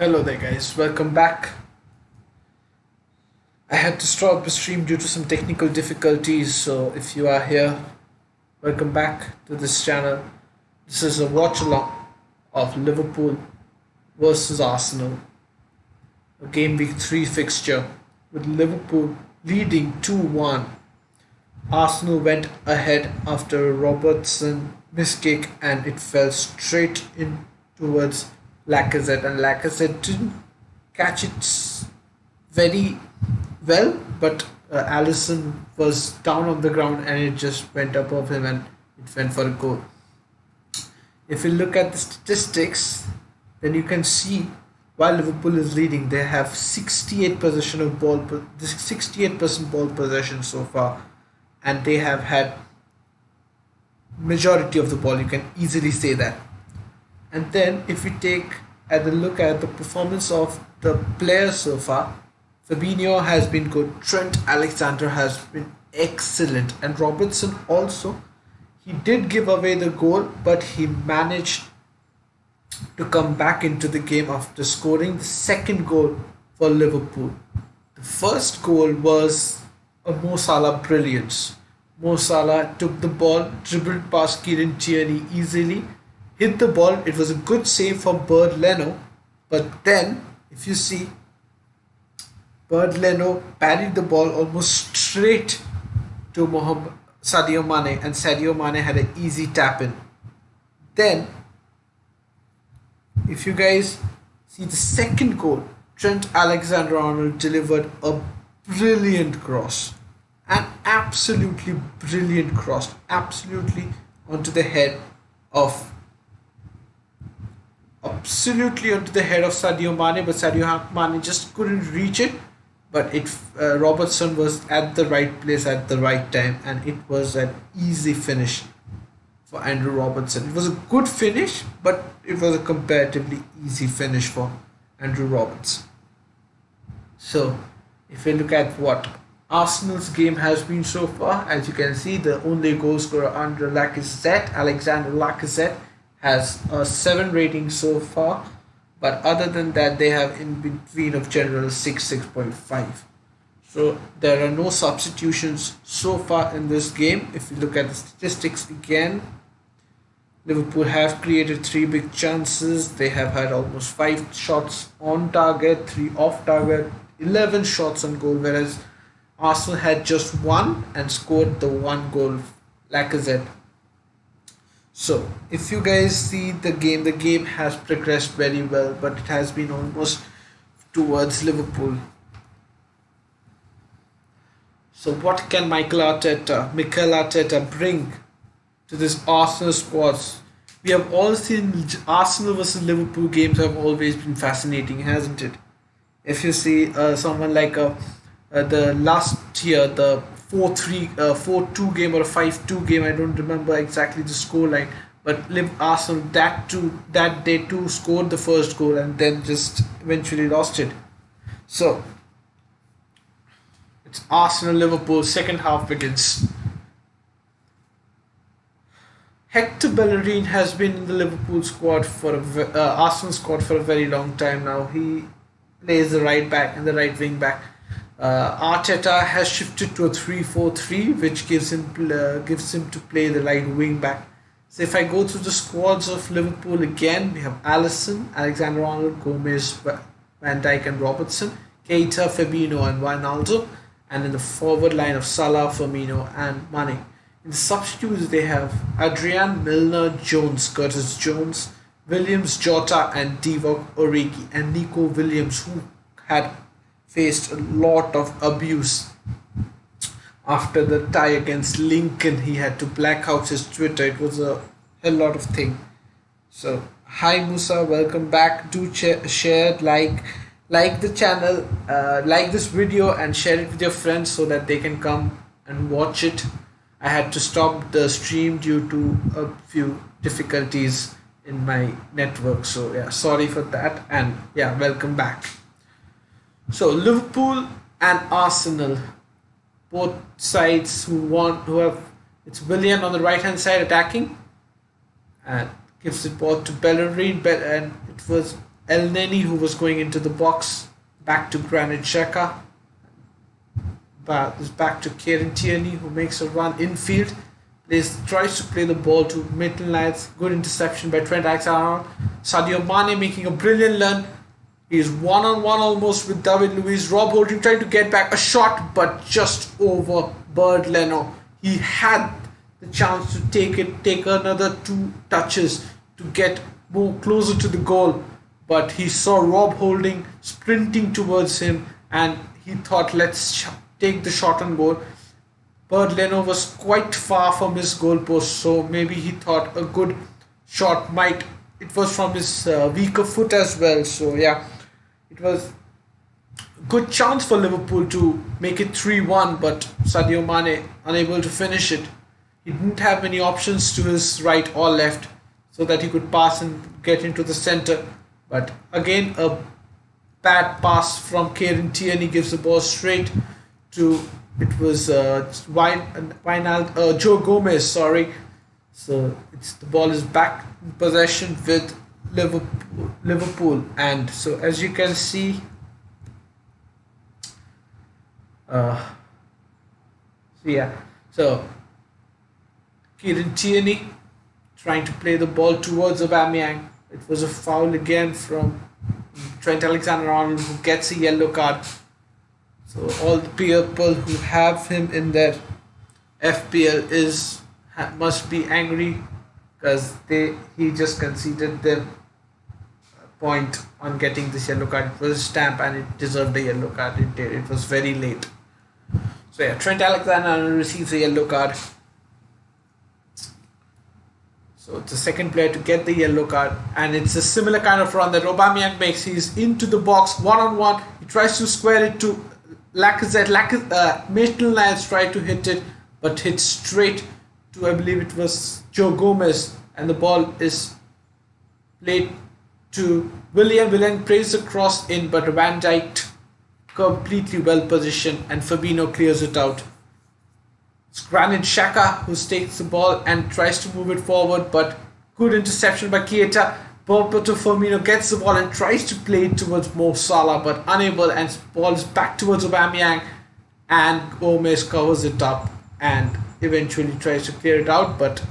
Hello there, guys. Welcome back. I had to stop the stream due to some technical difficulties, so if you are here, welcome back to this channel. This is a watch along of Liverpool versus Arsenal, a game week 3 fixture with Liverpool leading 2-1. Arsenal went ahead after a Robertson miskick and it fell straight in towards Lacazette, and Lacazette didn't catch it very well, but Allison was down on the ground and it just went above him and it went for a goal. If you look at the statistics, then you can see while Liverpool is leading, they have 68% ball possession so far, and they have had majority of the ball. You can easily say that. And then if we take a look at the performance of the players so far, Fabinho has been good, Trent Alexander has been excellent, and Robertson also. He did give away the goal, but he managed to come back into the game after scoring the second goal for Liverpool. The first goal was a Mo Salah brilliance. Mo Salah took the ball, dribbled past Kieran Tierney easily, hit the ball. It was a good save for Bird Leno, but then if you see, Bird Leno parried the ball almost straight to Sadio Mane, and Sadio Mane had an easy tap in. Then, if you guys see the second goal, Trent Alexander-Arnold delivered a brilliant cross, an absolutely brilliant cross, absolutely onto the head of Sadio Mane, but Sadio Mane just couldn't reach it. But Robertson was at the right place at the right time, and it was an easy finish for Andrew Robertson. It was a good finish, but it was a comparatively easy finish for Andrew Robertson. So, if we look at what Arsenal's game has been so far, as you can see, the only goal scorer under Lacazette, Alexander Lacazette, has a 7 rating so far, but other than that they have in between of general 6.5. So there are no substitutions so far in this game. If you look at the statistics again, Liverpool have created 3 big chances. They have had almost 5 shots on target, 3 off target, 11 shots on goal, whereas Arsenal had just 1 and scored the 1 goal, Lacazette. So, if you guys see the game has progressed very well, but it has been almost towards Liverpool. So, what can Mikel Arteta bring to this Arsenal squad? We have all seen Arsenal versus Liverpool games have always been fascinating, hasn't it? If you see someone like the last year, the 4-2 game or a 5-2 game, I don't remember exactly the scoreline, but Arsenal that day too scored the first goal and then just eventually lost it. So it's Arsenal Liverpool, second half begins. Hector Bellerin has been in the Liverpool squad Arsenal squad for a very long time now. He plays the right back and the right wing back. Arteta has shifted to a 3-4-3, which gives him to play the right wing back. So if I go through the squads of Liverpool again, we have Alisson, Alexander-Arnold, Gomez, Van Dijk and Robertson, Keita, Fabinho and Wijnaldum, and in the forward line of Salah, Firmino and Mane. In the substitutes they have Adrian, Milner, Jones, Curtis Jones, Williams, Jota and Divock Origi, and Nico Williams, who had faced a lot of abuse after the tie against Lincoln. He had to black out his Twitter. It was a hell lot of thing. So hi Musa, welcome back. Do share, like the channel, like this video and share it with your friends so that they can come and watch it. I had to stop the stream due to a few difficulties in my network, so yeah, sorry for that, and yeah, welcome back. So Liverpool and Arsenal, both sides who have, it's Willian on the right hand side attacking and gives the ball to Bellerin, and it was El Neni, who was going into the box. Back to Granit Xhaka. Back to Kieran Tierney, who makes a run infield. Tries to play the ball to Maitland-Niles. Good interception by Trent Alexander-Arnold. Sadio Mane making a brilliant run. He's one-on-one almost with David Luiz. Rob Holding trying to get back a shot, but just over Bernd Leno. He had the chance to take another 2 touches to get more closer to the goal, but he saw Rob Holding sprinting towards him, and he thought, let's take the shot on goal. Bernd Leno was quite far from his goalpost, so maybe he thought a good shot might. It was from his weaker foot as well, so yeah, it was a good chance for Liverpool to make it 3-1, but Sadio Mane unable to finish it. He didn't have many options to his right or left so that he could pass and get into the centre. But again, a bad pass from Kieran Tierney gives the ball straight to. It was Joe Gomez, sorry. So the ball is back in possession with Liverpool, and so as you can see, so Kieran Tierney trying to play the ball towards Aubameyang. It was a foul again from Trent Alexander-Arnold, who gets a yellow card. So all the people who have him in their FPL must be angry because he just conceded them a point on getting this yellow card. It was a stamp and it deserved a yellow card. It did. It was very late. So yeah, Trent Alexander-Arnold receives a yellow card. So it's the second player to get the yellow card, and it's a similar kind of run that Aubameyang makes. He's into the box one-on-one. He tries to square it to Lacazette. Maitland-Niles tried to hit it, but hit straight to, I believe it was Joe Gomez, and the ball is played to Willian. Willian plays the cross in, but Van Dijk completely well positioned, and Fabinho clears it out. It's Granit Xhaka who takes the ball and tries to move it forward, but good interception by Keita. Roberto Firmino gets the ball and tries to play it towards Mo Salah, but unable, and ball is back towards Aubameyang, and Gomez covers it up and eventually tries to clear it out, but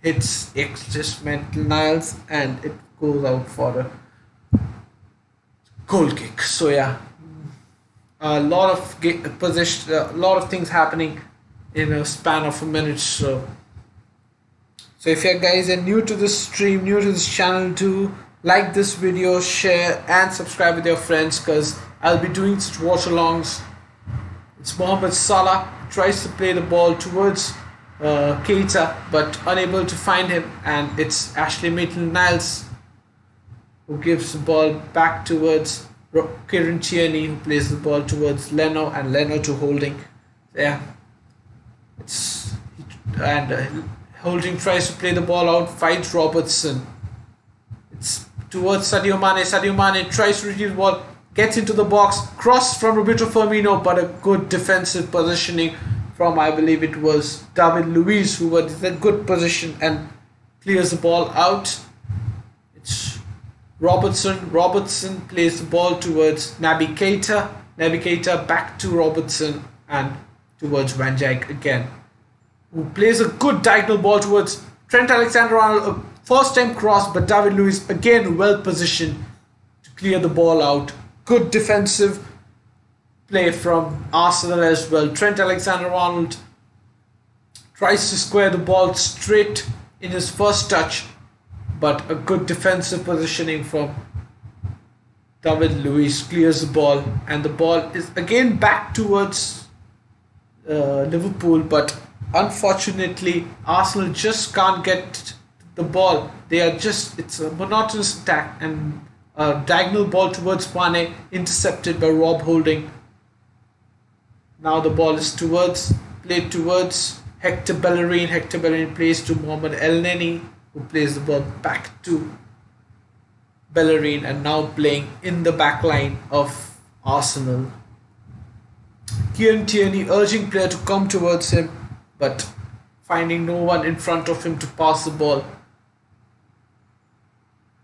it hits just Maitland-Niles and it goes out for a goal kick. So yeah, a lot of possession, a lot of things happening in a span of a minute. So if you guys are new to this stream, new to this channel, do like this video, share and subscribe with your friends, because I'll be doing such watch alongs. It's Mohamed Salah tries to play the ball towards Keita, but unable to find him, and it's Ashley Maitland-Niles who gives the ball back towards Kieran Tierney, who plays the ball towards Leno, and Leno to Holding. Yeah, Holding tries to play the ball out, finds Robertson. It's towards Sadio Mane. Sadio Mane tries to retrieve the ball, gets into the box, cross from Roberto Firmino, but a good defensive positioning from, I believe it was David Luiz, who was in a good position and clears the ball out. It's Robertson. Robertson plays the ball towards Naby Keita. Naby Keita back to Robertson and towards Van Dijk again, who plays a good diagonal ball towards Trent Alexander-Arnold. A first time cross, but David Luiz again well positioned to clear the ball out. Good defensive play from Arsenal as well. Trent Alexander-Arnold tries to square the ball straight in his first touch, but a good defensive positioning from David Luiz clears the ball, and the ball is again back towards Liverpool, but unfortunately Arsenal just can't get the ball. It's a monotonous attack, and a diagonal ball towards Mane intercepted by Rob Holding. Now the ball is played towards Hector Bellerin. Hector Bellerin plays to Mohamed El Neni, who plays the ball back to Bellerin, and now playing in the back line of Arsenal. Kieran Tierney urging player to come towards him, but finding no one in front of him to pass the ball.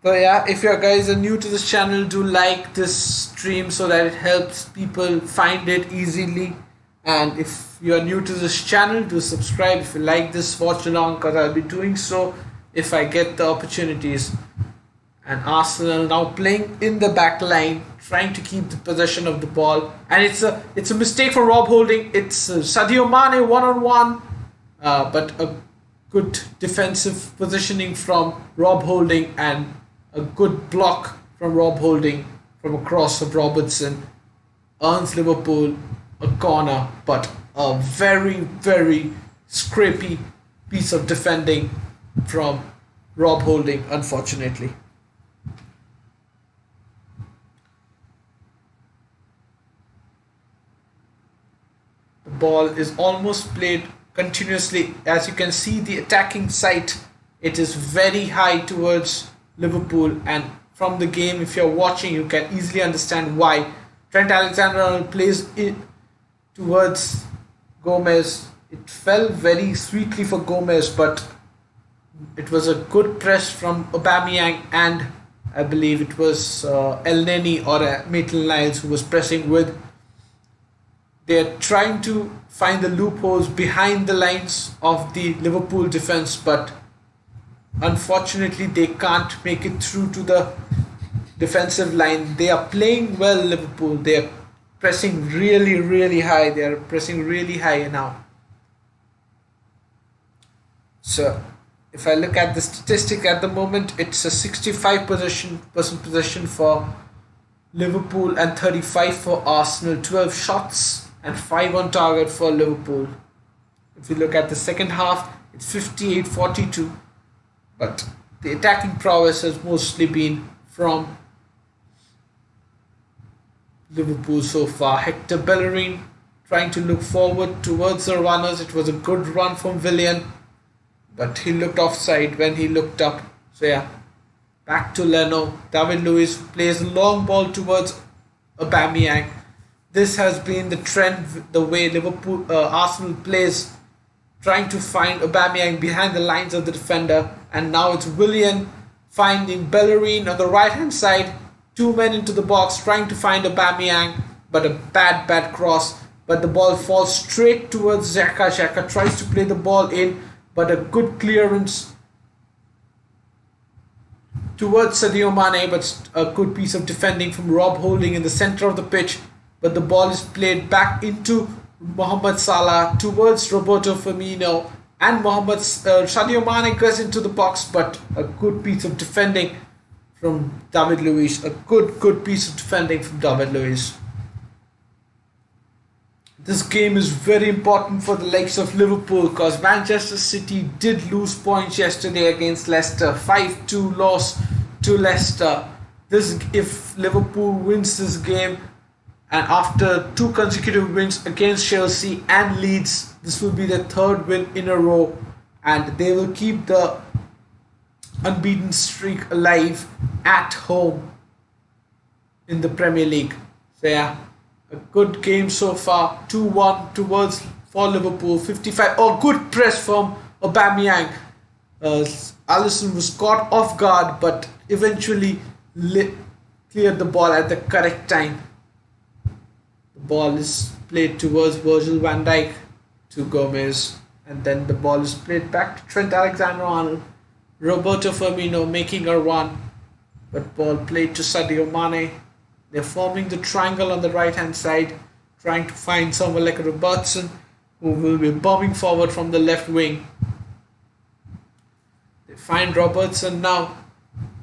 So yeah, if you guys are new to this channel, do like this stream so that it helps people find it easily. And if you are new to this channel, do subscribe. If you like this, watch along, because I'll be doing so if I get the opportunities. And Arsenal now playing in the back line, trying to keep the possession of the ball. And it's a mistake for Rob Holding. It's Sadio Mane one-on-one, but a good defensive positioning from Rob Holding and a good block from Rob Holding from a cross of Robertson earns Liverpool a corner, but a very, very scrapey piece of defending from Rob Holding, unfortunately. The ball is almost played continuously. As you can see, the attacking side, it is very high towards Liverpool, and from the game, if you're watching, you can easily understand why. Trent Alexander-Arnold plays it towards Gomez. It fell very sweetly for Gomez, but it was a good press from Aubameyang, and I believe it was El Neni or Maitland-Niles who was pressing with. They're trying to find the loopholes behind the lines of the Liverpool defense, but unfortunately they can't make it through to the defensive line. They are playing well, Liverpool. They are pressing really, really high. They are pressing really high now. So if I look at the statistic at the moment, it's a 65% possession for Liverpool and 35 for Arsenal. 12 shots and 5 on target for Liverpool. If you look at the second half, it's 58-42. But the attacking prowess has mostly been from Liverpool so far. Hector Bellerin trying to look forward towards the runners. It was a good run from Willian, but he looked offside when he looked up. So yeah, back to Leno. David Luiz plays a long ball towards Aubameyang. This has been the trend, the way Arsenal plays, trying to find Aubameyang behind the lines of the defender. And now it's Willian finding Bellerin on the right hand side. 2 men into the box trying to find Aubameyang, but a bad cross. But the ball falls straight towards Xhaka. Xhaka tries to play the ball in, but a good clearance towards Sadio Mane, but a good piece of defending from Rob Holding in the center of the pitch. But the ball is played back into Mohamed Salah towards Roberto Firmino, and Sadio Mane goes into the box, but a good piece of defending from David Luiz. A good piece of defending from David Luiz. This game is very important for the likes of Liverpool, because Manchester City did lose points yesterday against Leicester. 5-2 loss to Leicester. If Liverpool wins this game, and after 2 consecutive wins against Chelsea and Leeds, this will be their 3rd win in a row, and they will keep the unbeaten streak alive at home in the Premier League. So yeah, a good game so far. 2-1 for Liverpool. 55. Oh, good press from Aubameyang. Alisson was caught off guard, but eventually cleared the ball at the correct time. The ball is played towards Virgil van Dijk to Gomez, and then the ball is played back to Trent Alexander-Arnold. Roberto Firmino making a run, but ball played to Sadio Mane. They're forming the triangle on the right hand side, trying to find someone like Robertson, who will be bombing forward from the left wing. They find Robertson now,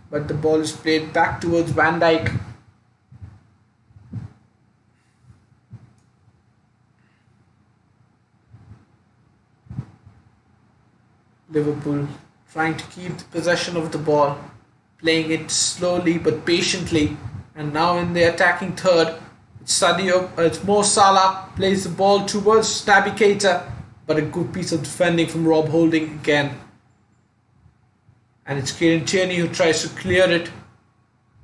but the ball is played back towards Van Dijk. Liverpool trying to keep the possession of the ball, playing it slowly but patiently. And now in the attacking third, it's Mo Salah plays the ball towards Naby Keita, but a good piece of defending from Rob Holding again. And it's Kieran Tierney who tries to clear it,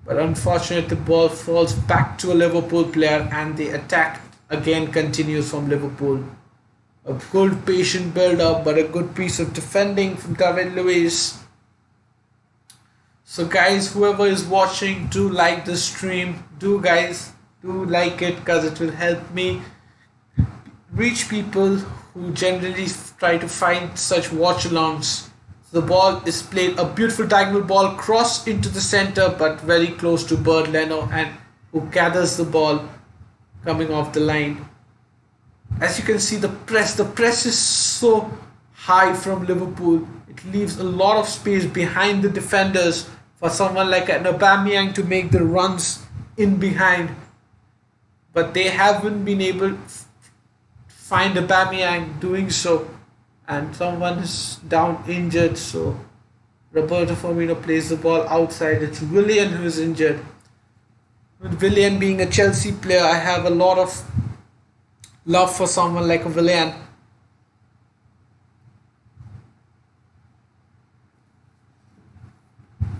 but unfortunately the ball falls back to a Liverpool player, and the attack again continues from Liverpool. A good patient build up, but a good piece of defending from David Luiz. So guys, whoever is watching, do like the stream. Do guys, do like it because it will help me reach people who generally try to find such watch alongs. The ball is played, a beautiful diagonal ball crossed into the center but very close to Bird Leno, and who gathers the ball coming off the line. As you can see, the press is so high from Liverpool. It leaves a lot of space behind the defenders for someone like an Aubameyang to make the runs in behind. But they haven't been able to find Aubameyang doing so. And someone is down injured, so Roberto Firmino plays the ball outside. It's Willian who is injured. With Willian being a Chelsea player, I have a lot of love for someone like a Willian.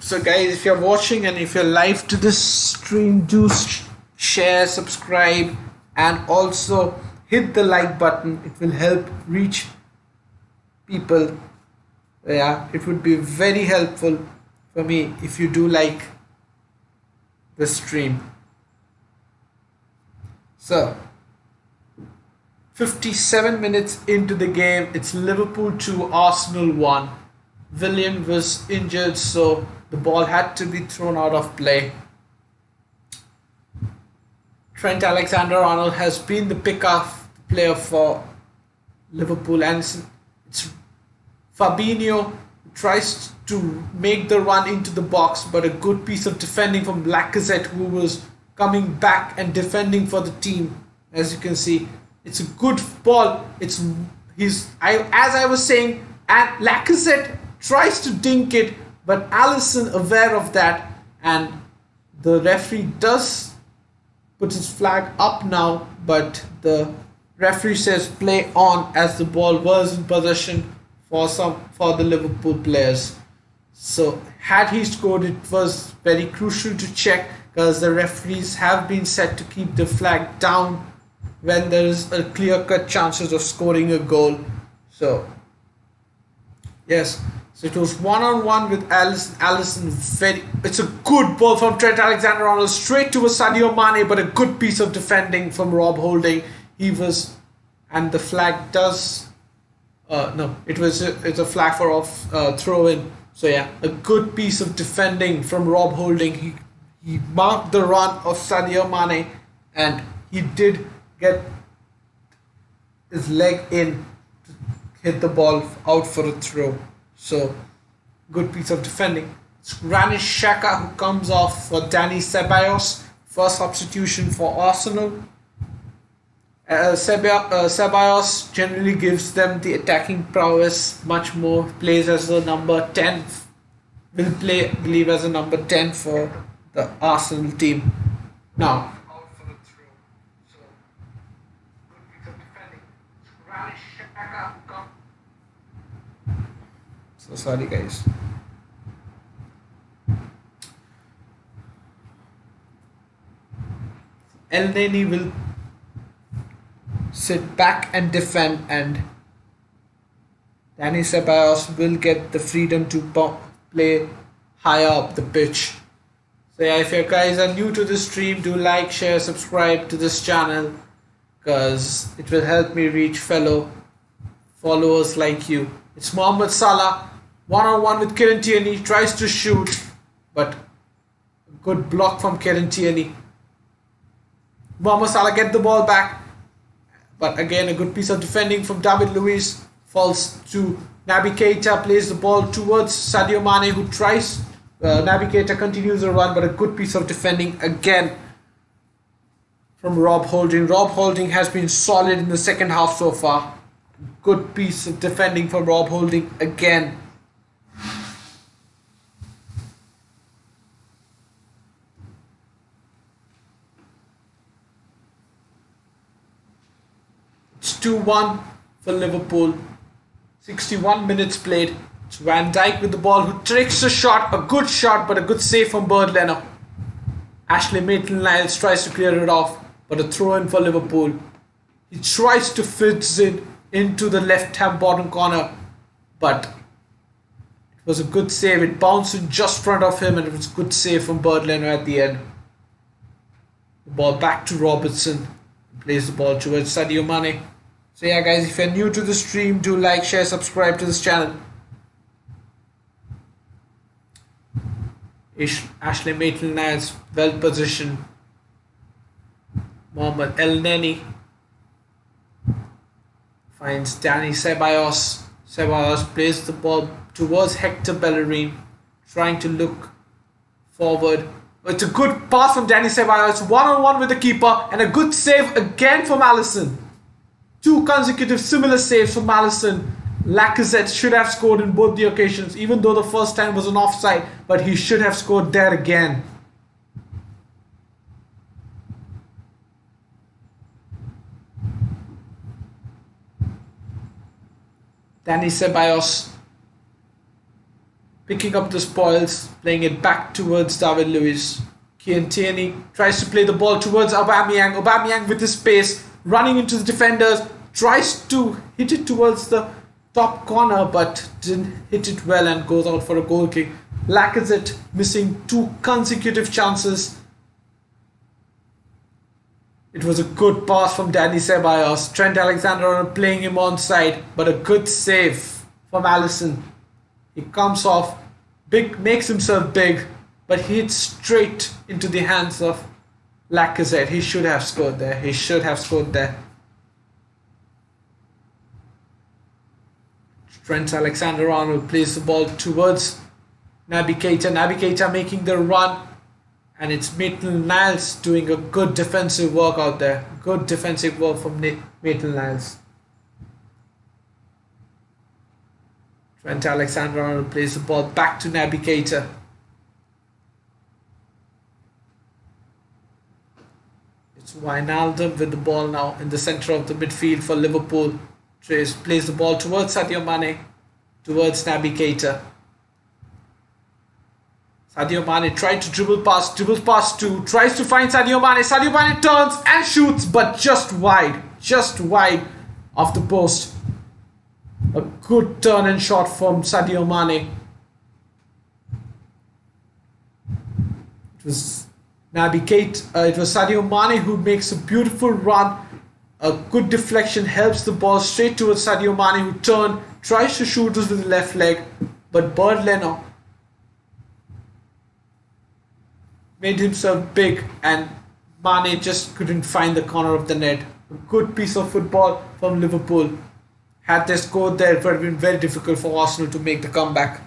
So guys, if you're watching and if you're live to this stream, do share, subscribe, and also hit the like button. It will help reach people. Yeah, it would be very helpful for me if you do like the stream. So 57 minutes into the game, it's Liverpool 2, Arsenal 1. Willian was injured, so the ball had to be thrown out of play. Trent Alexander-Arnold has been the pick-off player for Liverpool, and it's Fabinho who tries to make the run into the box, but a good piece of defending from Lacazette, who was coming back and defending for the team. As you can see, it's a good ball. As I was saying, and Lacazette tries to dink it, but Alisson aware of that, and the referee does put his flag up now, but the referee says play on as the ball was in possession for the Liverpool players. So had he scored, it was very crucial to check, because the referees have been set to keep the flag down when there is a clear-cut chances of scoring a goal. So yes, so it was one-on-one with Alisson. It's a good ball from Trent Alexander-Arnold straight to Sadio Mane, but a good piece of defending from Rob Holding. And the flag does. It's a flag for off throw-in. So yeah, a good piece of defending from Rob Holding. He marked the run of Sadio Mane, and he did get his leg in to hit the ball out for a throw. So good piece of defending. It's Granit Xhaka who comes off for Dani Ceballos, first substitution for Arsenal. Ceballos generally gives them the attacking prowess much more, plays as a number 10, will play, I believe, as a number 10 for the Arsenal team. Now, so sorry guys. El Neni will sit back and defend, and Dani Ceballos will get the freedom to play higher up the pitch. So yeah, if you guys are new to the stream, do like, share, subscribe to this channel, because it will help me reach fellow followers like you. It's Mohamed Salah, one-on-one with Kieran Tierney, tries to shoot, but a good block from Kieran Tierney. Mohamed Salah get the ball back, but again a good piece of defending from David Luiz, falls to Naby Keita, plays the ball towards Sadio Mane, who tries. Naby Keita continues the run, but a good piece of defending again from Rob Holding. Rob Holding has been solid in the second half so far. Good piece of defending from Rob Holding again. It's 2-1 for Liverpool. 61 minutes played. It's Van Dijk with the ball, who tricks a shot, a good shot, but a good save from Bird Leno. Ashley Maitland-Niles tries to clear it off, but a throw in for Liverpool. He tries to fit it into the left-hand bottom corner, but it was a good save. It bounced in just front of him, and it was a good save from Birdleno at the end. The ball back to Robertson. He plays the ball towards Sadio Mane. So yeah guys, if you're new to the stream, do like, share, subscribe to this channel. Ashley Maitland-Niles well positioned. Mohamed El-Neni finds Danny Ceballos. Ceballos plays the ball towards Hector Bellerin, trying to look forward. It's a good pass from Danny Ceballos, one-on-one with the keeper, and a good save again from Alisson. Two consecutive similar saves from Alisson. Lacazette should have scored in both the occasions, even though the first time was an offside, but he should have scored there again. Danny Ceballos picking up the spoils, playing it back towards David Luiz. Kieran Tierney tries to play the ball towards Aubameyang. Aubameyang with his pace, running into the defenders, tries to hit it towards the top corner but didn't hit it well and goes out for a goal kick. Lacazette missing two consecutive chances. It was a good pass from Danny Ceballos. Trent Alexander-Arnold playing him onside, but a good save from Alisson. He comes off, makes himself big, but he hits straight into the hands of Lacazette. He should have scored there. He should have scored there. Trent Alexander-Arnold plays the ball towards Naby Keita. Naby Keita making the run, and it's Maitland-Niles doing a good defensive work out there. Good defensive work from Maitland-Niles. Trent Alexander-Arnold plays the ball back to Naby Keita. It's Wijnaldum with the ball now in the centre of the midfield for Liverpool. Plays the ball towards Sadio Mane, towards Naby Keita. Sadio Mane tried to dribbles past two, tries to find Sadio Mane. Sadio Mane turns and shoots, but just wide of the post. A good turn and shot from Sadio Mane. It was it was Sadio Mane who makes a beautiful run. A good deflection helps the ball straight towards Sadio Mane, who turned, tries to shoot us with the left leg, but Birdleno made himself big and Mane just couldn't find the corner of the net. A good piece of football from Liverpool. Had they scored there, it would have been very difficult for Arsenal to make the comeback.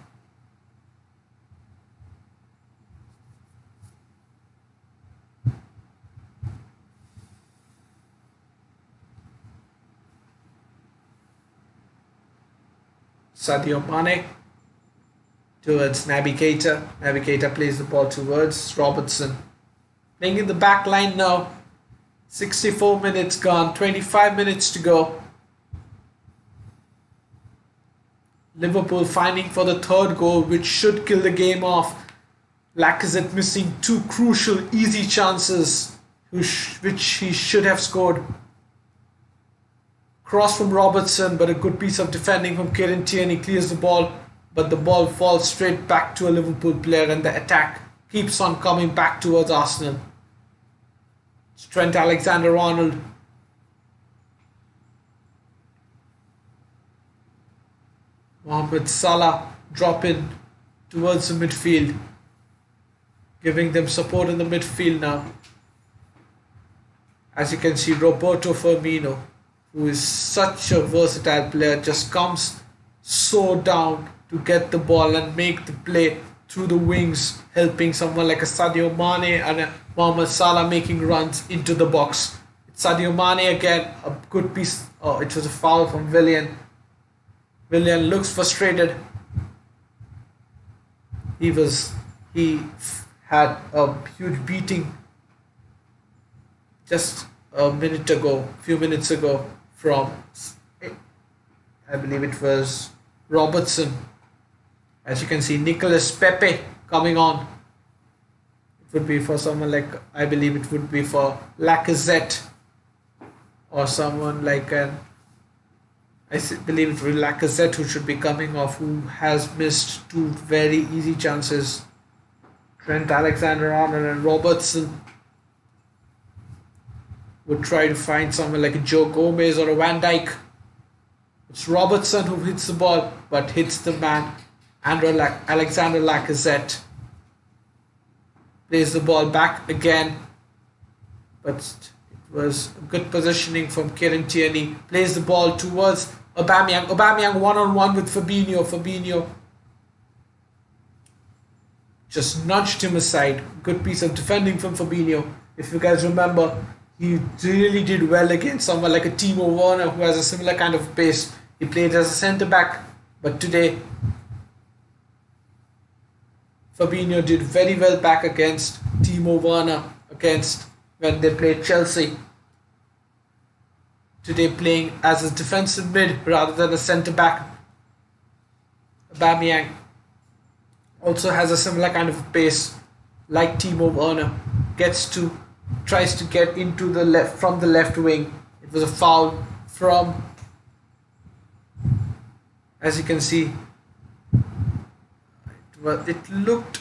Sadio Mane towards Naby Keita. Naby Keita plays the ball towards Robertson. Playing in the back line now. 64 minutes gone, 25 minutes to go. Liverpool finding for the third goal, which should kill the game off. Lacazette missing two crucial, easy chances, which he should have scored. Cross from Robertson, but a good piece of defending from Kieran Tierney clears the ball, but the ball falls straight back to a Liverpool player, and the attack keeps on coming back towards Arsenal. It's Trent Alexander-Arnold. Mohamed Salah drop in towards the midfield, giving them support in the midfield now. As you can see, Roberto Firmino, who is such a versatile player, just comes so down to get the ball and make the play through the wings, helping someone like a Sadio Mane and a Mohamed Salah making runs into the box. It's Sadio Mane again, a good piece. Oh, it was a foul from Willian. Willian looks frustrated. He had a huge beating just a few minutes ago from, I believe it was Robertson. As you can see, Nicolas Pepe coming on. It would be for someone like, I believe it would be for Lacazette or someone like believe it was Lacazette who should be coming off, who has missed two very easy chances. Trent Alexander-Arnold and Robertson would try to find someone like a Joe Gomez or a Van Dijk. It's Robertson who hits the ball, but hits the man, Alexander Lacazette. Plays the ball back again, but it was good positioning from Kieran Tierney. Plays the ball towards Aubameyang. Aubameyang one-on-one with Fabinho. Fabinho just nudged him aside. Good piece of defending from Fabinho. If you guys remember, he really did well against someone like a Timo Werner who has a similar kind of pace. He played as a centre-back, but today Fabinho did very well back against Timo Werner when they played Chelsea. Today playing as a defensive mid rather than a centre-back. Aubameyang also has a similar kind of pace like Timo Werner. Tries to get into the left from the left wing. It was a foul from, as you can see, it looked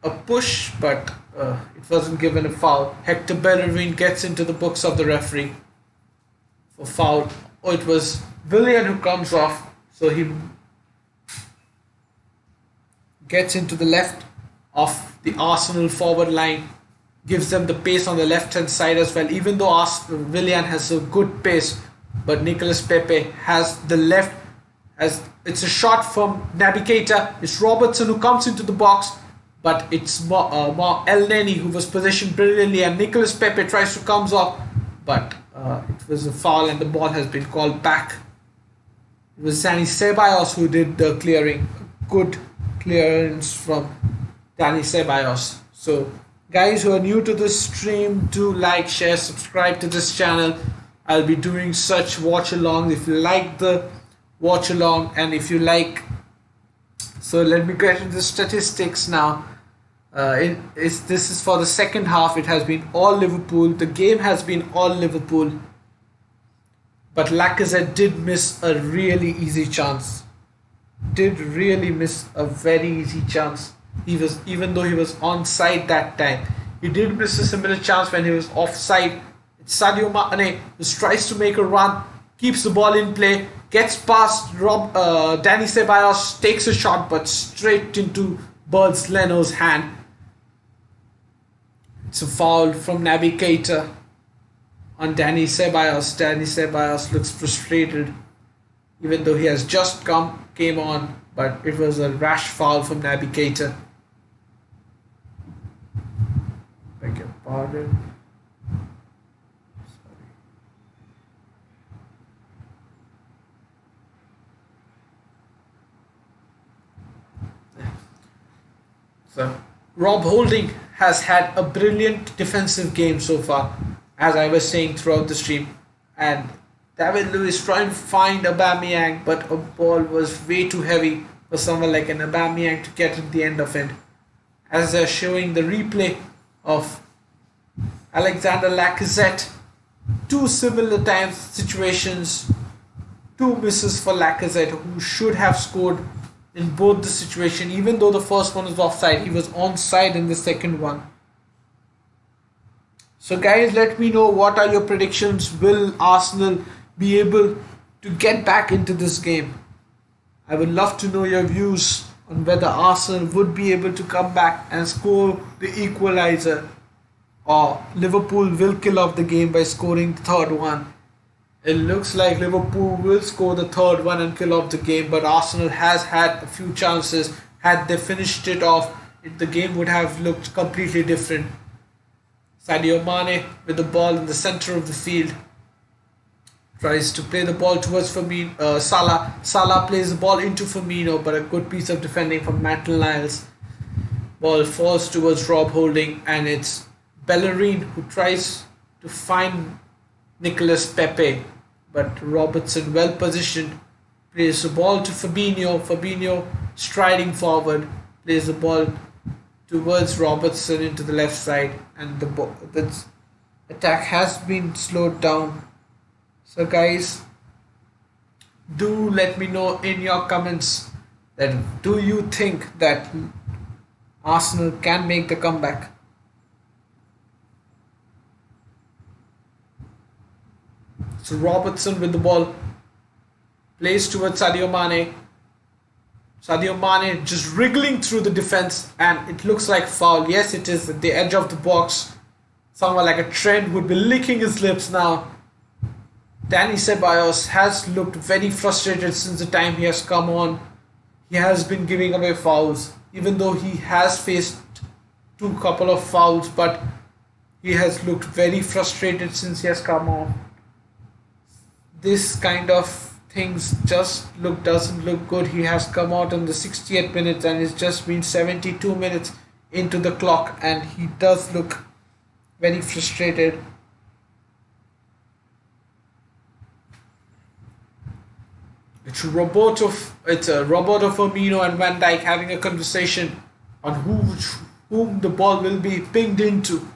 a push, but it wasn't given a foul. Hector Bellerin gets into the books of the referee for foul. It was Willian who comes off, so he gets into the left of the Arsenal forward line, gives them the pace on the left hand side as well, even though Willian has a good pace, but Nicolas Pepe has the left. As it's a shot from Naby Keita. It's Robertson who comes into the box, but it's El Neni who was positioned brilliantly, and Nicolas Pepe tries to comes off, but it was a foul and the ball has been called back. It was Dani Ceballos who did the clearing. Good clearance from Dani Ceballos. So guys who are new to this stream, do like, share, subscribe to this channel. I'll be doing such watch alongs. If you like the watch along, and if you like, so let me get into the statistics now. This is for the second half. It has been all Liverpool. The game has been all Liverpool, but Lacazette did miss a really easy chance. Did really miss a very easy chance. Even though he was onside that time, he did miss a similar chance when he was offside. It's Sadio Mane who tries to make a run, keeps the ball in play, gets past Dani Ceballos, takes a shot, but straight into Bernd Leno's hand. It's a foul from Naby Keita on Dani Ceballos. Dani Ceballos looks frustrated, even though he has just came on, but it was a rash foul from Naby Keita. Beg your pardon. So, Rob Holding has had a brilliant defensive game so far, as I was saying throughout the stream. And David Luiz trying to find Aubameyang, but a ball was way too heavy for someone like an Aubameyang to get at the end of it. As they're showing the replay of Alexander Lacazette, two similar situations, two misses for Lacazette, who should have scored in both the situation. Even though the first one was offside, he was onside in the second one. So guys, let me know, what are your predictions? Will Arsenal be able to get back into this game? I would love to know your views on whether Arsenal would be able to come back and score the equalizer, or Liverpool will kill off the game by scoring the third one. It looks like Liverpool will score the third one and kill off the game, but Arsenal has had a few chances. Had they finished it off, the game would have looked completely different. Sadio Mane with the ball in the center of the field tries to play the ball towards Salah. Salah plays the ball into Firmino, but a good piece of defending from Maitland-Niles. Ball falls towards Rob Holding, and it's Bellerin who tries to find Nicolas Pepe, but Robertson, well positioned, plays the ball to Fabinho. Fabinho striding forward, plays the ball towards Robertson into the left side, and the attack has been slowed down. So guys, Do let me know in your comments that do you think that Arsenal can make the comeback? So Robertson with the ball plays towards Sadio Mane. Sadio Mane just wriggling through the defense, and it looks like foul. Yes, it is at the edge of the box. Someone like a Trent would be licking his lips now. Danny Ceballos has looked very frustrated since the time he has come on. He has been giving away fouls, even though he has faced two couple of fouls, but he has looked very frustrated since he has come on. This kind of things just doesn't look good. He has come out in the 68th minute and it's just been 72 minutes into the clock, and he does look very frustrated. Roberto Firmino and Van Dijk having a conversation on whom the ball will be pinged into.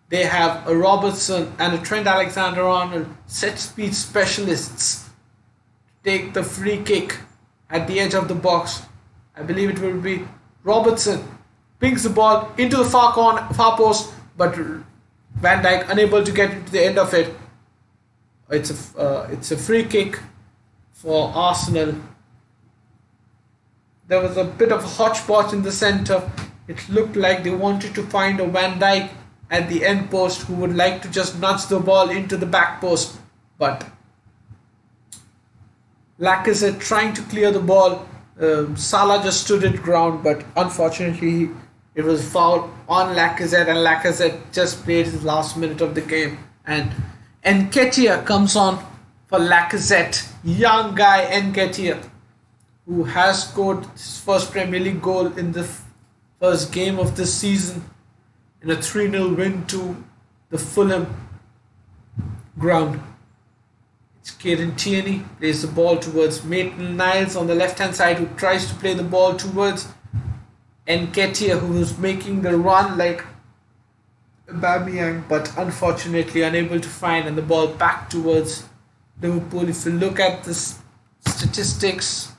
They have a Robertson and a Trent Alexander-Arnold set speed specialists to take the free kick at the edge of the box. I believe it will be Robertson pings the ball into the far post, but Van Dijk unable to get to the end of it. It's a free kick for Arsenal. There was a bit of a hodgepodge in the centre. It looked like they wanted to find a Van Dijk at the end post who would like to just nudge the ball into the back post, but Lacazette trying to clear the ball. Salah just stood his ground, but unfortunately it was foul on Lacazette, and Lacazette just played his last minute of the game. And Nketiah comes on for Lacazette, young guy Nketiah, who has scored his first Premier League goal in the first game of this season in a 3-0 win to the Fulham ground. It's Kieran Tierney plays the ball towards Maitland-Niles on the left-hand side, who tries to play the ball towards Nketiah, who is making the run like Aubameyang, but unfortunately unable to find, and the ball back towards Liverpool. If you look at the statistics,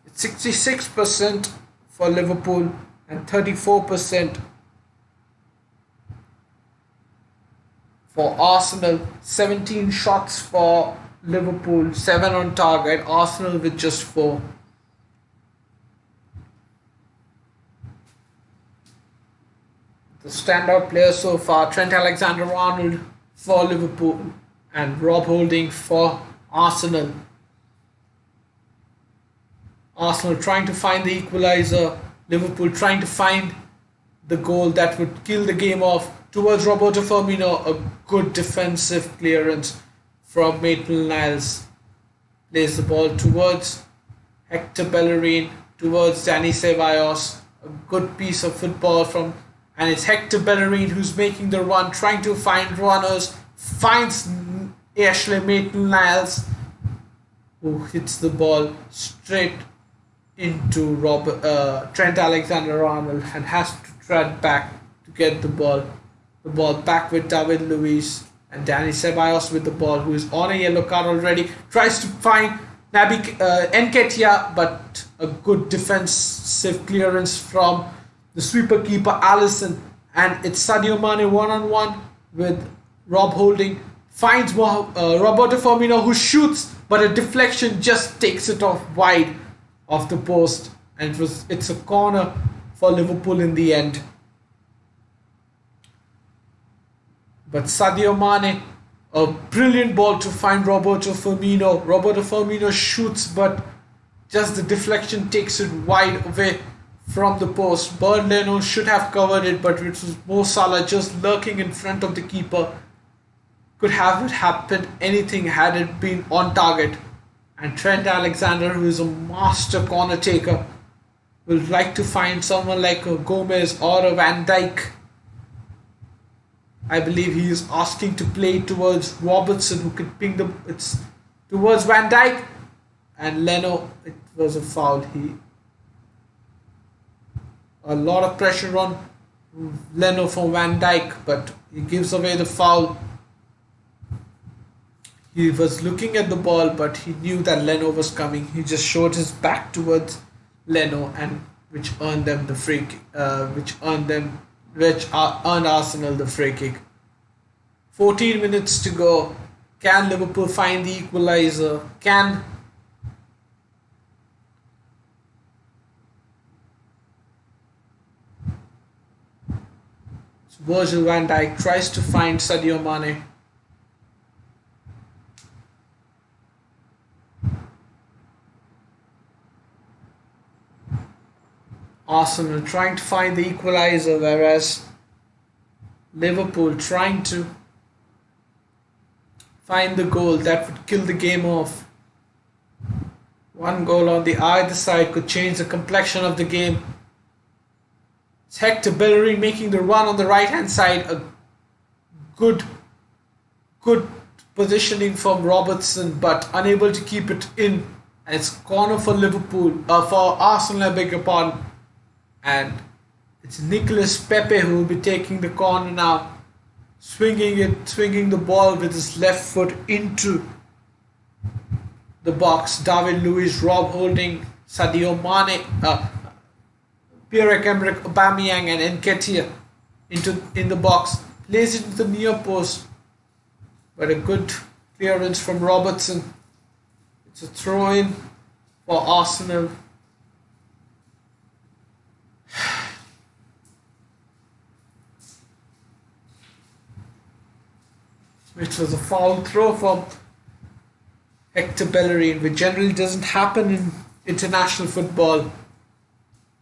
it's 66% for Liverpool and 34% for Arsenal. 17 shots for Liverpool, 7 on target. Arsenal with just 4. The standout players so far: Trent Alexander-Arnold for Liverpool and Rob Holding for Arsenal. Arsenal trying to find the equaliser. Liverpool trying to find the goal that would kill the game off. Towards Roberto Firmino, a good defensive clearance from Maitland-Niles. Plays the ball towards Hector Bellerin, towards Danny Ceballos. A good piece of football from, and it's Hector Bellerin who's making the run, trying to find runners, finds Ashley Maitland-Niles, who hits the ball straight into Trent Alexander-Arnold and has to tread back to get the ball. The ball back with David Luiz, and Danny Ceballos with the ball, who is on a yellow card already, tries to find Nketiah, but a good defensive clearance from the sweeper keeper Alisson, and it's Sadio Mane one-on-one with Rob Holding, finds Roberto Firmino, who shoots, but a deflection just takes it off wide of the post, and it's a corner for Liverpool in the end. But Sadio Mane, a brilliant ball to find Roberto Firmino. Roberto Firmino shoots, but just the deflection takes it wide away from the post. Bernd Leno should have covered it, but it was Mo Salah just lurking in front of the keeper. Could have happened anything had it been on target. And Trent Alexander, who is a master corner taker, will like to find someone like a Gomez or a Van Dijk. I believe he is asking to play towards Robertson, who could ping it's towards Van Dijk, and Leno. It was a foul. A lot of pressure on Leno from Van Dijk, but he gives away the foul. He was looking at the ball, but he knew that Leno was coming. He just showed his back towards Leno, and which earned them the free kick, earned Arsenal the free kick. 14 minutes to go. Can Liverpool find the equalizer? Can Virgil van Dijk tries to find Sadio Mane? Arsenal trying to find the equalizer, whereas Liverpool trying to find the goal that would kill the game off. One goal on the either side could change the complexion of the game. It's Hector Bellerin making the run on the right hand side. A good good positioning from Robertson, but unable to keep it in. And it's corner for Liverpool, for Arsenal, I beg your pardon. And it's Nicolas Pepe who will be taking the corner now, swinging the ball with his left foot into the box. David Luiz, Rob Holding, Sadio Mane, Pierre-Emerick Aubameyang and Nketiah in the box. Plays it into the near post, but a good clearance from Robertson. It's a throw-in for Arsenal. Which was a foul throw from Hector Bellerin, which generally doesn't happen in international football.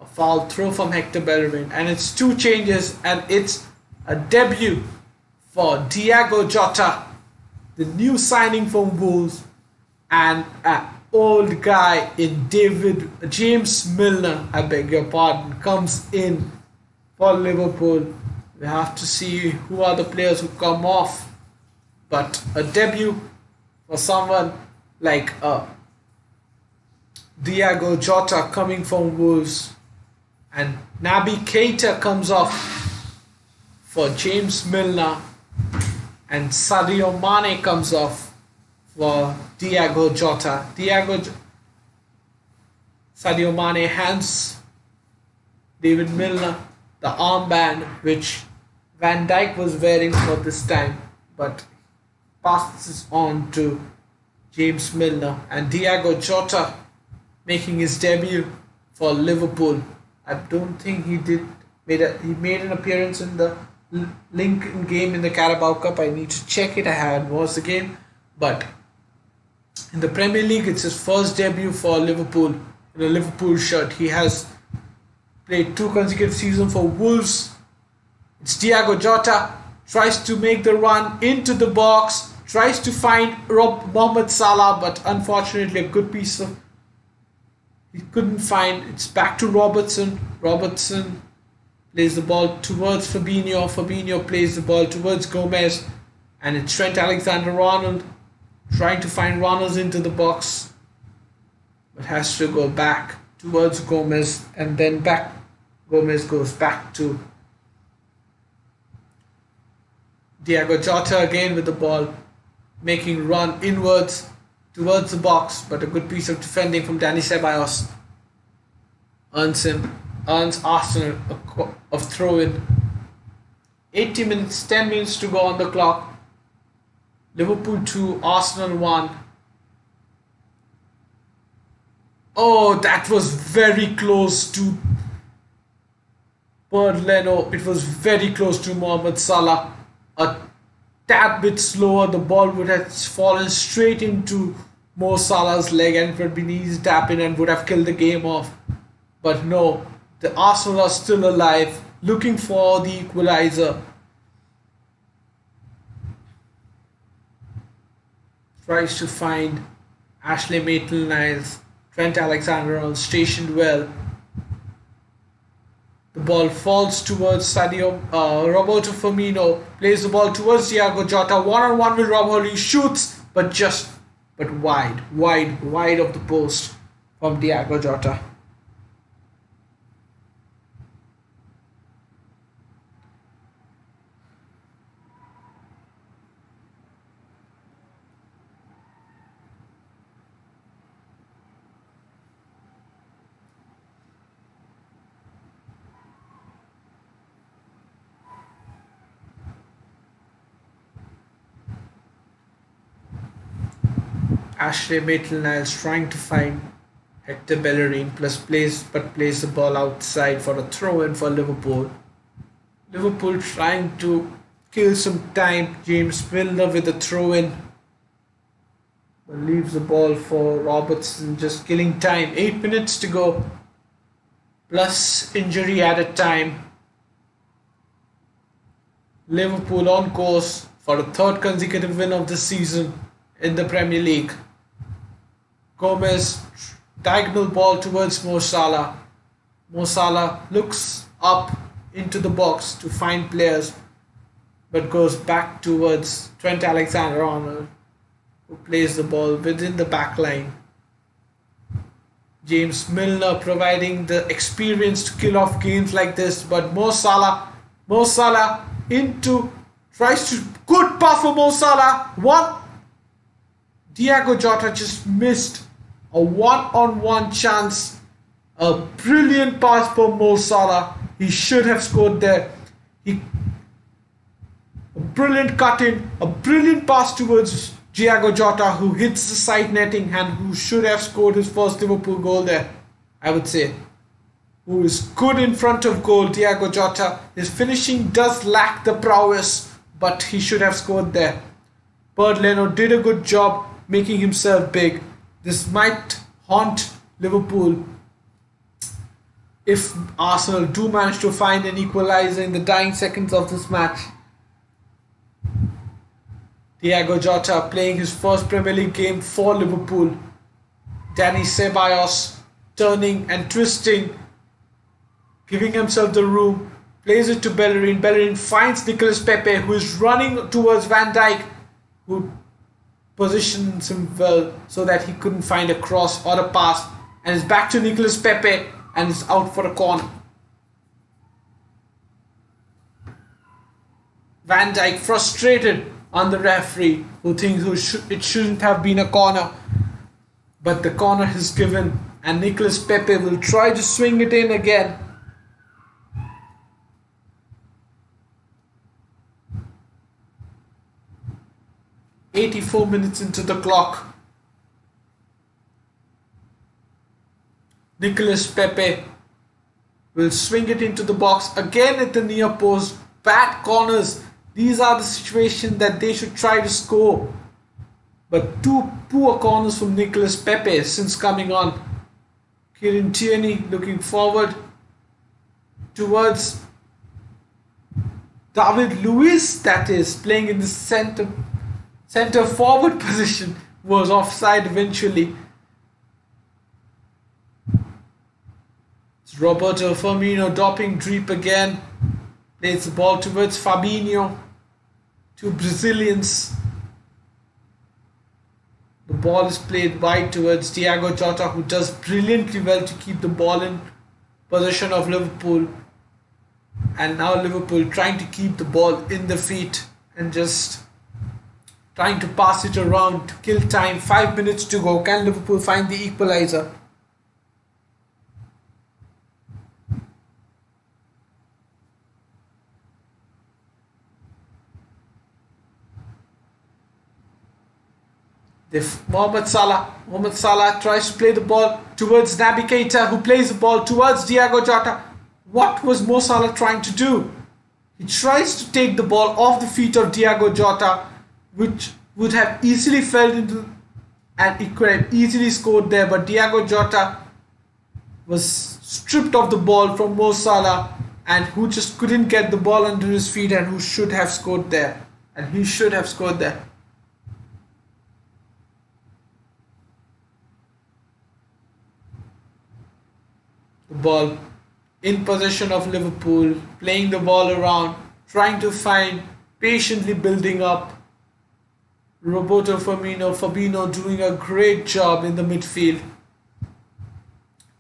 A foul throw from Hector Bellerin, and it's two changes, and it's a debut for Diogo Jota, the new signing from Wolves, and an old guy in James Milner, I beg your pardon, comes in for Liverpool. We have to see who are the players who come off. But a debut for someone like Diogo Jota coming from Wolves, and Naby Keita comes off for James Milner, and Sadio Mane comes off for Diogo Jota. Sadio Mane hands David Milner the armband which Van Dijk was wearing for this time, but passes on to James Milner, and Diogo Jota making his debut for Liverpool. I don't think he made an appearance in the Lincoln game in the Carabao Cup. I need to check it. I had watched the game, but in the Premier League, it's his first debut for Liverpool in a Liverpool shirt. He has played 2 consecutive seasons for Wolves. It's Diogo Jota tries to make the run into the box. Tries to find Mohamed Salah, but unfortunately a good piece of he couldn't find. It's back to Robertson. Robertson plays the ball towards Fabinho. Fabinho plays the ball towards Gomez, and it's Trent Alexander-Arnold trying to find runners into the box, but has to go back towards Gomez, and then back. Gomez goes back to Diogo Jota again with the ball, making run inwards towards the box, but a good piece of defending from Dani Ceballos earns Arsenal a throw-in. 10 minutes to go on the clock. Liverpool 2, Arsenal 1. Oh, that was very close to Bernd Leno. It was very close to Mohamed Salah. A tad bit slower, the ball would have fallen straight into Mo Salah's leg and it would have been easy tap in and would have killed the game off. But no, the Arsenal are still alive, looking for the equalizer. Tries to find Ashley Maitland-Niles. Trent Alexander-Arnold stationed well. The ball falls towards Roberto Firmino plays the ball towards Diogo Jota. 1-on-1 with Rob Holding, shoots, but wide of the post from Diogo Jota. Ashley Maitland-Niles trying to find Hector Bellerin plays the ball outside for a throw in for Liverpool. Liverpool trying to kill some time. James Milner with a throw in. But leaves the ball for Robertson, just killing time. 8 minutes to go. Plus injury added time. Liverpool on course for a third consecutive win of the season in the Premier League. Gomez, diagonal ball towards Mo Salah. Mo Salah looks up into the box to find players, but goes back towards Trent Alexander-Arnold, who plays the ball within the back line. James Milner providing the experience to kill off games like this, but Mo Salah tries to good pass for Mo Salah. Diego Jota just missed a one-on-one chance. A brilliant pass for Mo Salah. He should have scored there. A brilliant cut in, a brilliant pass towards Diego Jota, who hits the side netting and who should have scored his first Liverpool goal there, I would say. Who is good in front of goal, Diego Jota. His finishing does lack the prowess, but he should have scored there. Bernd Leno did a good job making himself big. This might haunt Liverpool if Arsenal do manage to find an equaliser in the dying seconds of this match. Diego Jota playing his first Premier League game for Liverpool. Dani Ceballos turning and twisting, giving himself the room, plays it to Bellerin. Bellerin finds Nicolas Pepe, who is running towards Van Dijk, who positions him well so that he couldn't find a cross or a pass, and is back to Nicolas Pepe and is out for a corner. Van Dijk frustrated on the referee, who thinks it shouldn't have been a corner, but the corner is given and Nicolas Pepe will try to swing it in again. "84 minutes into the clock. Nicolas Pepe will swing it into the box again at the near post. Bad corners. These are the situations that they should try to score. But two poor corners from Nicolas Pepe since coming on. Kieran Tierney looking forward towards David Luiz, that is, playing in the centre forward position, was offside eventually. It's Roberto Firmino doping Dreep again. Plays the ball towards Fabinho. Two Brazilians. The ball is played wide towards Diego Jota, who does brilliantly well to keep the ball in possession of Liverpool. And now Liverpool trying to keep the ball in the feet and just trying to pass it around to kill time. 5 minutes to go. Can Liverpool find the equaliser? Mohamed Salah tries to play the ball towards Naby Keita, who plays the ball towards Diego Jota. What was Mo Salah trying to do? He tries to take the ball off the feet of Diego Jota, which would have easily fell into, and he could have easily scored there, but Diego Jota was stripped of the ball from Mo Salah, and who just couldn't get the ball under his feet, and who should have scored there. And he should have scored there. The ball in possession of Liverpool, playing the ball around, trying to find, patiently building up. Roberto Fabinho doing a great job in the midfield.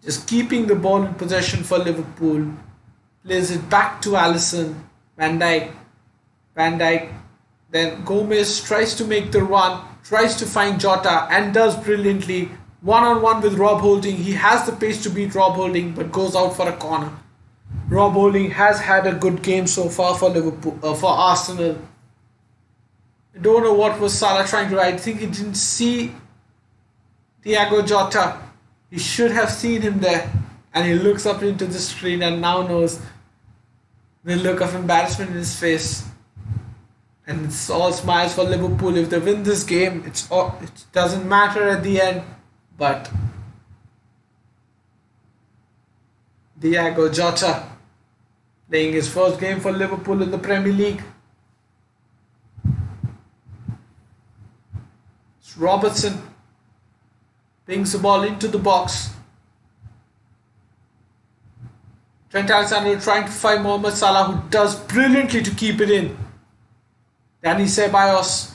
Just keeping the ball in possession for Liverpool. Plays it back to Alisson. Van Dijk. Then Gomez tries to make the run, tries to find Jota and does brilliantly. One-on-one with Rob Holding. He has the pace to beat Rob Holding, but goes out for a corner. Rob Holding has had a good game so far for Liverpool, for Arsenal. I don't know what was Salah trying to do. I think he didn't see Thiago Jota, he should have seen him there, and he looks up into the screen and now knows the look of embarrassment in his face. And it's all smiles for Liverpool. If they win this game, it doesn't matter at the end. But Thiago Jota playing his first game for Liverpool in the Premier League. It's Robertson brings the ball into the box. Trent Alexander trying to find Mohamed Salah, who does brilliantly to keep it in. Danny Ceballos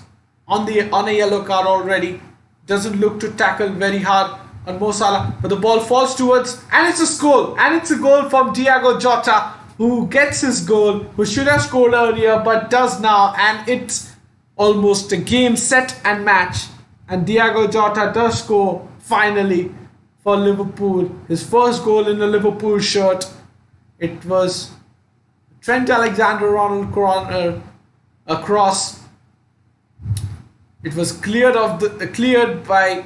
on a yellow card already. Doesn't look to tackle very hard on Mo Salah, but the ball falls towards, and it's a goal. And it's a goal from Thiago Jota, who gets his goal, who should have scored earlier but does now, and it's almost a game set and match. And Thiago Jota does score finally for Liverpool. His first goal in a Liverpool shirt. It was Trent Alexander-Arnold corner across. It was cleared by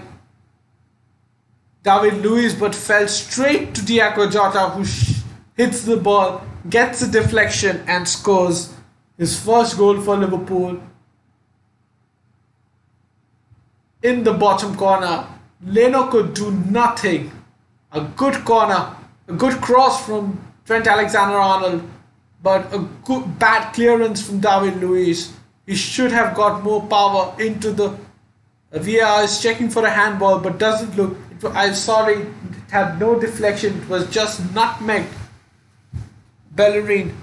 David Luiz, but fell straight to Thiago Jota, who hits the ball, gets a deflection, and scores his first goal for Liverpool. In the bottom corner, Leno could do nothing. A good corner, a good cross from Trent Alexander-Arnold, but a good bad clearance from David Luiz. He should have got more power into the VAR is checking for a handball, but doesn't look. I'm sorry, it had no deflection. It was just nutmegged Bellerin.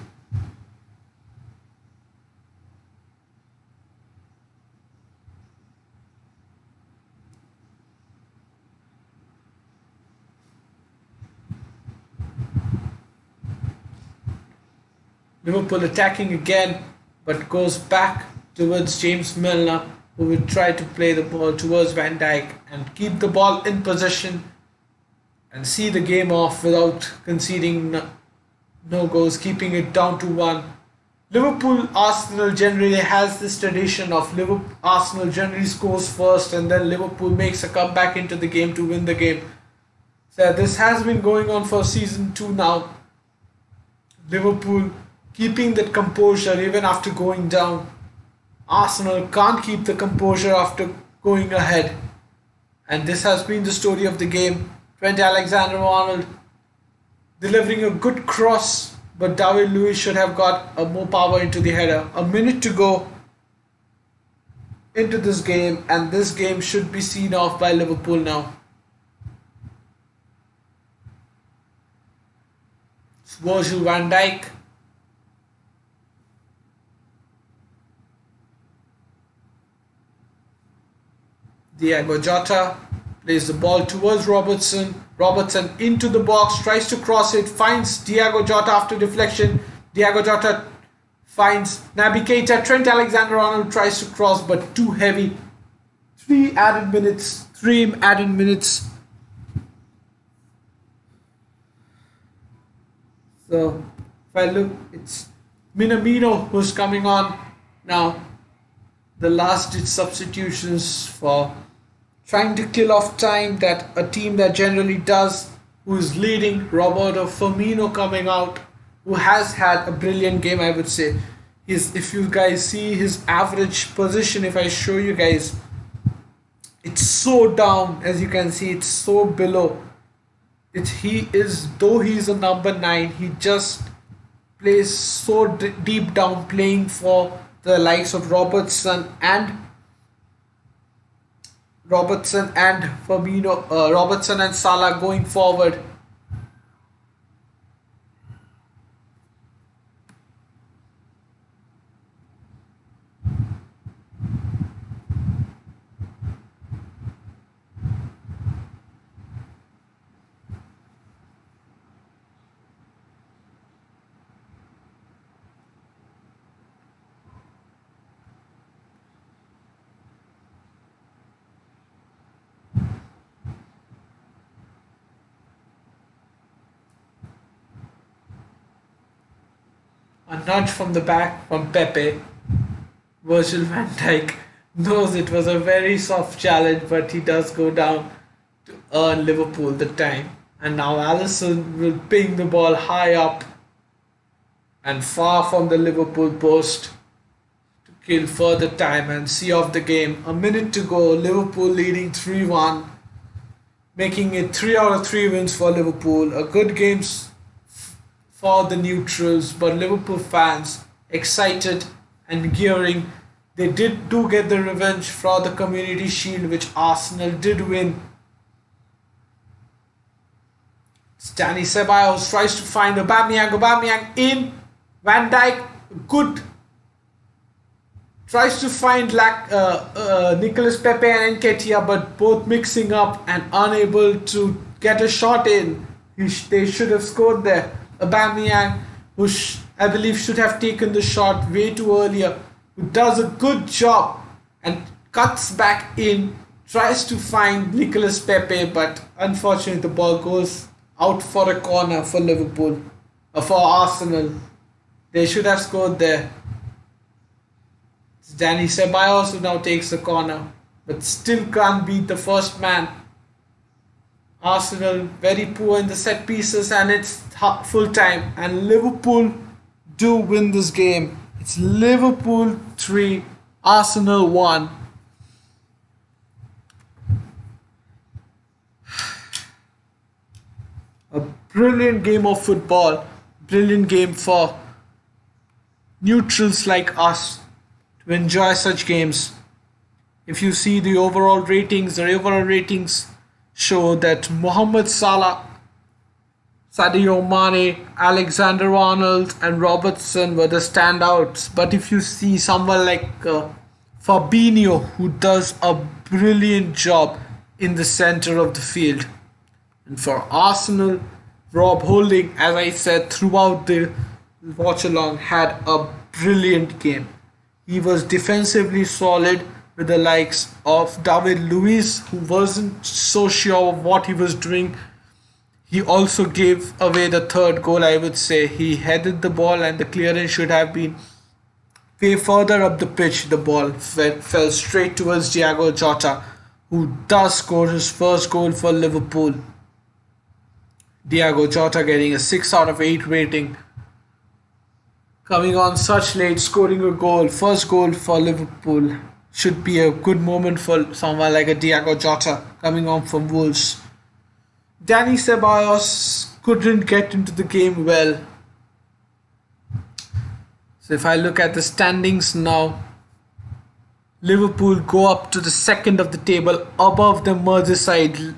Liverpool attacking again, but goes back towards James Milner, who will try to play the ball towards Van Dijk and keep the ball in possession and see the game off without conceding no goals, keeping it down to 1. Arsenal generally has this tradition of Arsenal generally scores first and then Liverpool makes a comeback into the game to win the game. So this has been going on for season 2 now. Liverpool keeping that composure even after going down. Arsenal can't keep the composure after going ahead. And this has been the story of the game. Trent Alexander-Arnold delivering a good cross, but David Luiz should have got more power into the header. A minute to go into this game, and this game should be seen off by Liverpool now. It's Virgil van Dijk. Thiago Jota plays the ball towards Robertson. Robertson into the box, tries to cross it, finds Thiago Jota after deflection. Thiago Jota finds Naby Keita. Trent Alexander-Arnold tries to cross, but too heavy. 3 added minutes. So, if I look, it's Minamino who's coming on now. The last-ditch substitutions for trying to kill off time that a team that generally does, who is leading. Roberto Firmino coming out, who has had a brilliant game, I would say. If you guys see his average position, if I show you guys, it's so down, as you can see, it's so below. Though he's a number 9, he just plays so deep down, playing for the likes of Robertson and Firmino, Robertson and Salah going forward. A nudge from the back from Pepe. Virgil van Dijk knows it was a very soft challenge, but he does go down. earn Liverpool the time. And now Alisson will ping the ball high up and far from the Liverpool post to kill further time and see off the game. A minute to go, Liverpool leading 3-1, making it 3 out of 3 wins for Liverpool. A good game for the neutrals, but Liverpool fans excited and gearing. They do get the revenge for the Community Shield, which Arsenal did win. Danny Ceballos tries to find Aubameyang in. Van Dijk, good. Tries to find Nicolas Pepe and Nketiah, but both mixing up and unable to get a shot in. They should have scored there. Aubameyang, who I believe should have taken the shot way too earlier, who does a good job and cuts back in, tries to find Nicolas Pepe, but unfortunately the ball goes out for a corner for Liverpool, for Arsenal. They should have scored there. It's Danny Ceballos who now takes the corner, but still can't beat the first man. Arsenal very poor in the set pieces, and it's full time, and Liverpool do win this game. It's Liverpool 3, Arsenal 1. A brilliant game of football, brilliant game for neutrals like us to enjoy such games. If you see the overall ratings show that Mohamed Salah, Sadio Mane, Alexander-Arnold and Robertson were the standouts. But if you see someone like Fabinho, who does a brilliant job in the center of the field. And for Arsenal, Rob Holding, as I said throughout the watch along, had a brilliant game. He was defensively solid with the likes of David Luiz, who wasn't so sure of what he was doing. He also gave away the third goal, I would say. He headed the ball and the clearance should have been way further up the pitch. The ball fell straight towards Diogo Jota, who does score his first goal for Liverpool. Diogo Jota getting a 6 out of 8 rating. Coming on such late, scoring a goal, first goal for Liverpool, should be a good moment for someone like a Diogo Jota coming on from Wolves. Danny Ceballos couldn't get into the game well. So if I look at the standings now, Liverpool go up to the second of the table above the Merseyside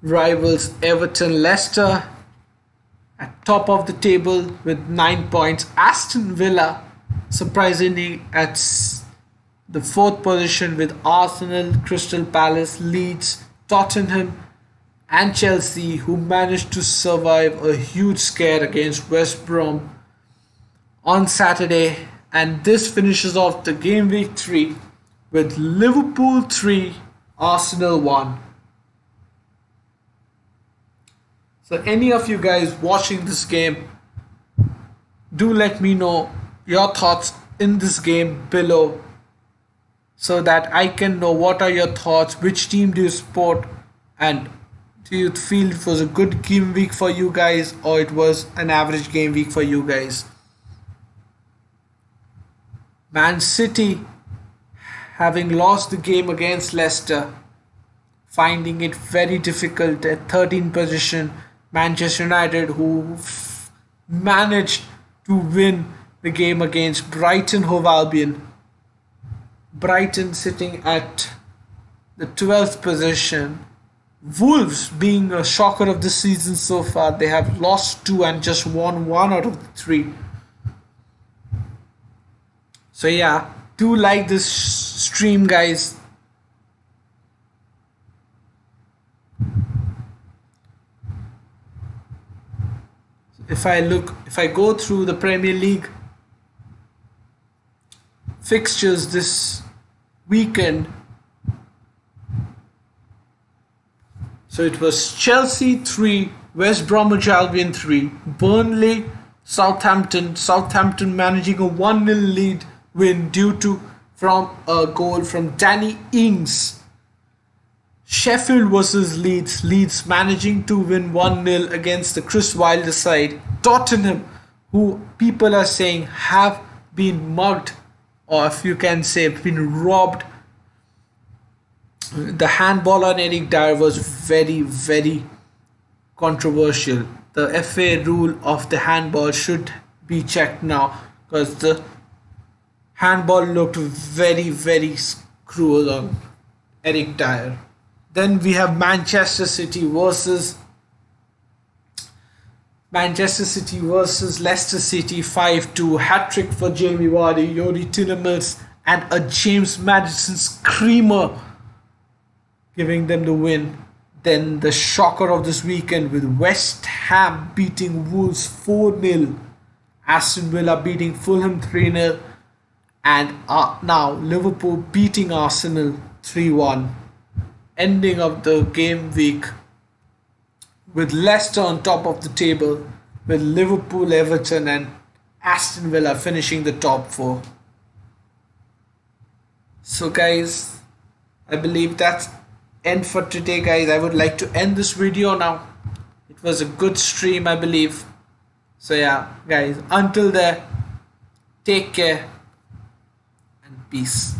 rivals Everton. Leicester at top of the table with 9 points. Aston Villa surprisingly at the 4th position with Arsenal, Crystal Palace, Leeds, Tottenham and Chelsea, who managed to survive a huge scare against West Brom on Saturday. And this finishes off the game week 3 with Liverpool 3, Arsenal 1. So any of you guys watching this game, do let me know your thoughts in this game below, so that I can know what are your thoughts, which team do you support, and do you feel it was a good game week for you guys or it was an average game week for you guys. Man City, having lost the game against Leicester, finding it very difficult at 13th position. Manchester United, who managed to win the game against Brighton Hove Albion. Brighton sitting at the 12th position. Wolves being a shocker of the season so far. They have lost 2 and just won 1 out of the 3. So yeah, do like this stream, guys. If I go through the Premier League fixtures this weekend, so it was Chelsea 3, West Bromwich Albion 3, Burnley, Southampton managing a 1-0 lead win due to from a goal from Danny Ings. Sheffield versus Leeds. Leeds managing to win 1-0 against the Chris Wilder side. Tottenham, who people are saying have been mugged, or if you can say been robbed. The handball on Eric Dyer was very, very controversial. The FA rule of the handball should be checked now, because the handball looked very, very cruel on Eric Dyer. Then we have Manchester City versus Leicester City 5-2. Hat-trick for Jamie Vardy, Yori Tillemans and a James Maddison screamer giving them the win. Then the shocker of this weekend with West Ham beating Wolves 4-0. Aston Villa beating Fulham 3-0. And now Liverpool beating Arsenal 3-1. Ending of the game week with Leicester on top of the table, with Liverpool, Everton and Aston Villa finishing the top 4. So guys, I believe that's end for today, guys. I would like to end this video now. It was a good stream, I believe. So yeah, guys, until there, take care and peace.